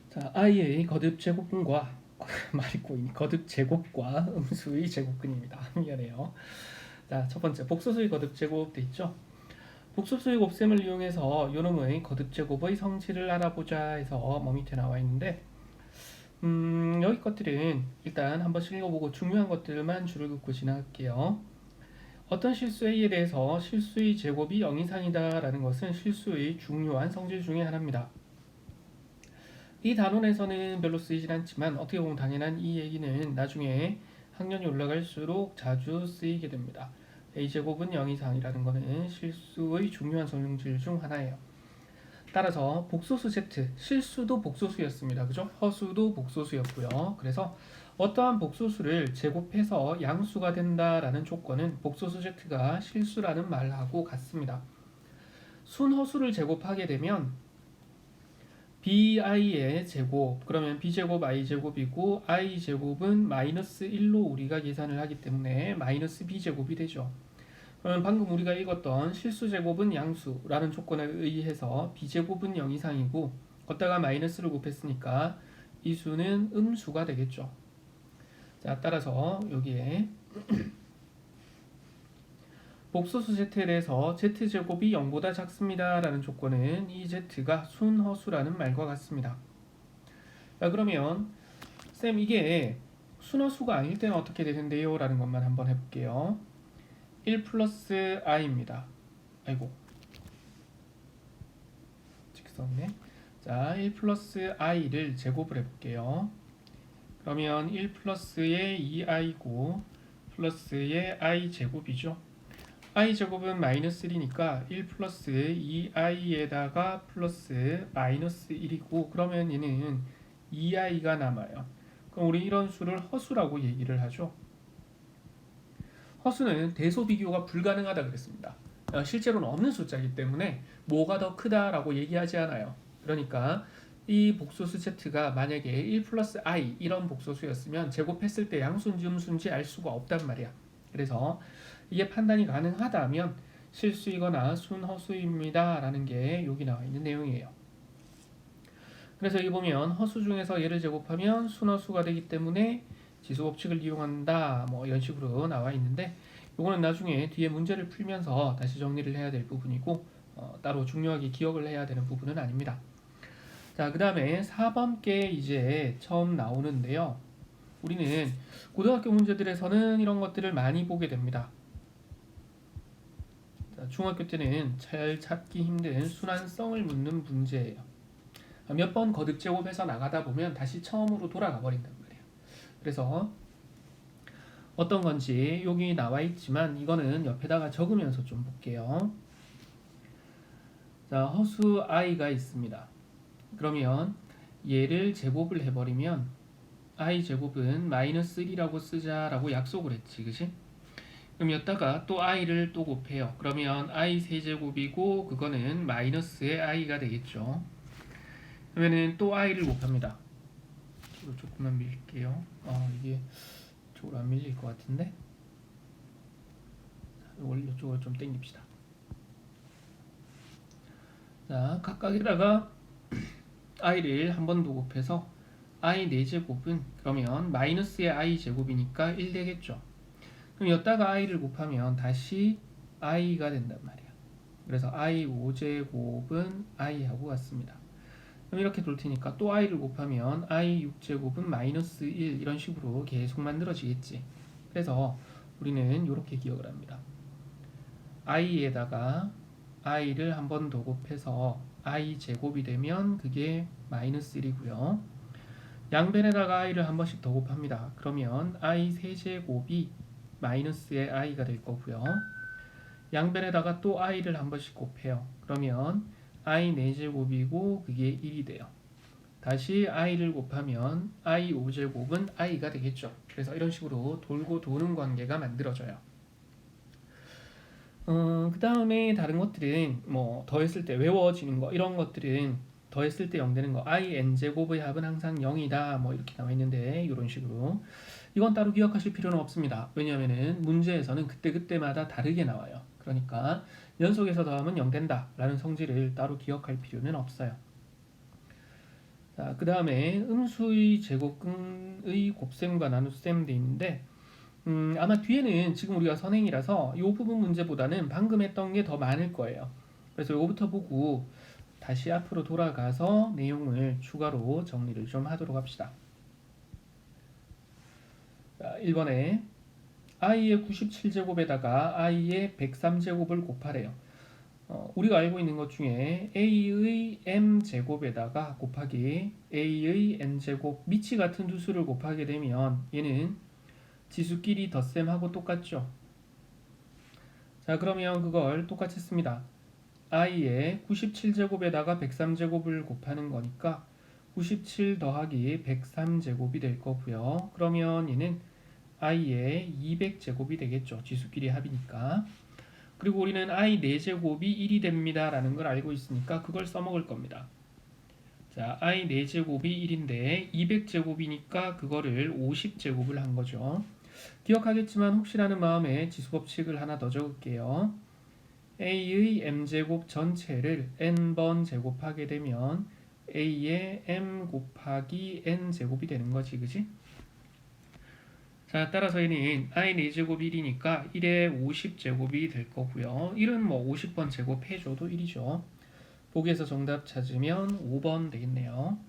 자, i의 거듭 제곱근과 말이 꼬이니 거듭 제곱과 음수의 제곱근입니다. 미안해요. 자, 첫 번째 복소수의 거듭 제곱 돼 있죠. 복소수의 곱셈을 이용해서 요놈의 거듭 제곱의 성질을 알아보자 해서 밑에 나와 있는데 여기 것들은 일단 한 번씩 읽어보고 중요한 것들만 줄을 긋고 지나갈게요. 어떤 실수 A에 대해서 실수의 제곱이 0 이상이다 라는 것은 실수의 중요한 성질 중에 하나입니다. 이 단원에서는 별로 쓰이진 않지만 어떻게 보면 당연한 이 얘기는 나중에 학년이 올라갈수록 자주 쓰이게 됩니다. A제곱은 0 이상이라는 것은 실수의 중요한 성질 중 하나예요. 따라서 복소수 Z, 실수도 복소수였습니다. 그죠? 허수도 복소수였고요. 그래서 어떠한 복소수를 제곱해서 양수가 된다라는 조건은 복소수 Z가 실수라는 말하고 같습니다. 순허수를 제곱하게 되면 bi의 제곱, 그러면 b제곱 i제곱이고 i제곱은 마이너스 1로 우리가 계산을 하기 때문에 마이너스 b제곱이 되죠. 그러면 방금 우리가 읽었던 실수제곱은 양수라는 조건에 의해서 b제곱은 0 이상이고 걷다가 마이너스를 곱했으니까 이 수는 음수가 되겠죠. 자, 따라서 여기에 복소수 Z에 대해서 Z제곱이 0보다 작습니다 라는 조건은 이 Z가 순허수라는 말과 같습니다. 자, 그러면 쌤 이게 순허수가 아닐 때는 어떻게 되는데요? 라는 것만 한번 해볼게요. 1 플러스 i입니다. 아이고 직선네. 자, 1 플러스 i를 제곱을 해볼게요. 그러면 1 플러스의 2i고 플러스의 i 제곱이죠. i 제곱은 마이너스 1이니까 1 플러스 2i에다가 플러스 마이너스 1이고 그러면 얘는 2i가 남아요. 그럼 우리 이런 수를 허수라고 얘기를 하죠. 허수는 대소 비교가 불가능하다 그랬습니다. 실제로는 없는 숫자이기 때문에 뭐가 더 크다라고 얘기하지 않아요. 그러니까 이 복소수 Z가 만약에 1 플러스 i 이런 복소수였으면 제곱했을 때 양수인지 음수인지 알 수가 없단 말이야. 그래서 이게 판단이 가능하다면 실수이거나 순허수입니다 라는 게 여기 나와 있는 내용이에요. 그래서 여기 보면 허수 중에서 얘를 제곱하면 순허수가 되기 때문에 지수법칙을 이용한다 뭐 이런 식으로 나와 있는데 이거는 나중에 뒤에 문제를 풀면서 다시 정리를 해야 될 부분이고 따로 중요하게 기억을 해야 되는 부분은 아닙니다. 자, 그 다음에 4번 게 이제 처음 나오는데요. 우리는 고등학교 문제들에서는 이런 것들을 많이 보게 됩니다. 자, 중학교 때는 잘 찾기 힘든 순환성을 묻는 문제예요. 몇 번 거듭 제곱해서 나가다 보면 다시 처음으로 돌아가 버린단 말이에요. 그래서 어떤 건지 여기 나와 있지만 이거는 옆에다가 적으면서 좀 볼게요. 자, 허수 i가 있습니다. 그러면 얘를 제곱을 해버리면 i 제곱은 마이너스 1이라고 쓰자라고 약속을 했지, 그치? 그럼 여기다가 또 i를 또 곱해요. 그러면 i 세제곱이고 그거는 마이너스의 i가 되겠죠. 그러면은 또 i를 곱합니다. 이쪽으로 조금만 밀게요. 이게 이쪽으로 안 밀릴 것 같은데. 이쪽으로 좀 당깁시다. 자, 각각에다가 i를 한 번 더 곱해서 i 4제곱은 그러면 마이너스의 i 제곱이니까 1 되겠죠. 그럼 여기다가 i를 곱하면 다시 i가 된단 말이야. 그래서 i 5제곱은 i하고 같습니다. 그럼 이렇게 돌 테니까 또 i를 곱하면 i 6제곱은 마이너스 1 이런 식으로 계속 만들어지겠지. 그래서 우리는 이렇게 기억을 합니다. i에다가 i를 한 번 더 곱해서 i 제곱이 되면 그게 마이너스 1이고요. 양변에다가 i를 한 번씩 더 곱합니다. 그러면 i 세제곱이 마이너스의 i가 될 거고요. 양변에다가 또 i를 한 번씩 곱해요. 그러면 i 4제곱이고 그게 1이 돼요. 다시 i를 곱하면 i 5제곱은 i가 되겠죠. 그래서 이런 식으로 돌고 도는 관계가 만들어져요. 그 다음에 다른 것들은 뭐 더했을 때 외워지는 거 이런 것들은 더했을 때 0 되는 거 i n제곱의 합은 항상 0이다 뭐 이렇게 나와 있는데 이런 식으로 이건 따로 기억하실 필요는 없습니다. 왜냐하면은 문제에서는 그때그때마다 다르게 나와요. 그러니까 연속해서 더하면 0 된다 라는 성질을 따로 기억할 필요는 없어요. 자, 그 다음에 음수의 제곱근의 곱셈과 나눗셈 돼 있는데 아마 뒤에는 지금 우리가 선행이라서 이 부분 문제보다는 방금 했던 게 더 많을 거예요. 그래서 이거부터 보고 다시 앞으로 돌아가서 내용을 추가로 정리를 좀 하도록 합시다. 자, 1번에 i의 97제곱에다가 i의 103제곱을 곱하래요. 우리가 알고 있는 것 중에 a의 m제곱에다가 곱하기 a의 n제곱 밑이 같은 두 수를 곱하게 되면 얘는 지수끼리 덧셈하고 똑같죠. 자, 그러면 그걸 똑같이 씁니다. i의 97제곱에다가 103제곱을 곱하는 거니까 97 더하기 103제곱이 될 거고요. 그러면 얘는 i의 200제곱이 되겠죠. 지수끼리 합이니까. 그리고 우리는 i 4제곱이 1이 됩니다 라는 걸 알고 있으니까 그걸 써먹을 겁니다. 자, i 4제곱이 1인데 200제곱이니까 그거를 50제곱을 한 거죠. 기억하겠지만 혹시라는 마음에 지수법칙을 하나 더 적을게요. a의 m제곱 전체를 n번 제곱하게 되면 a의 m 곱하기 n제곱이 되는 거지, 그지? 자, 따라서 얘는 i 4제곱 1이니까 1에 50제곱이 될 거고요. 1은 뭐 50번 제곱해줘도 1이죠. 보기에서 정답 찾으면 5번 되겠네요.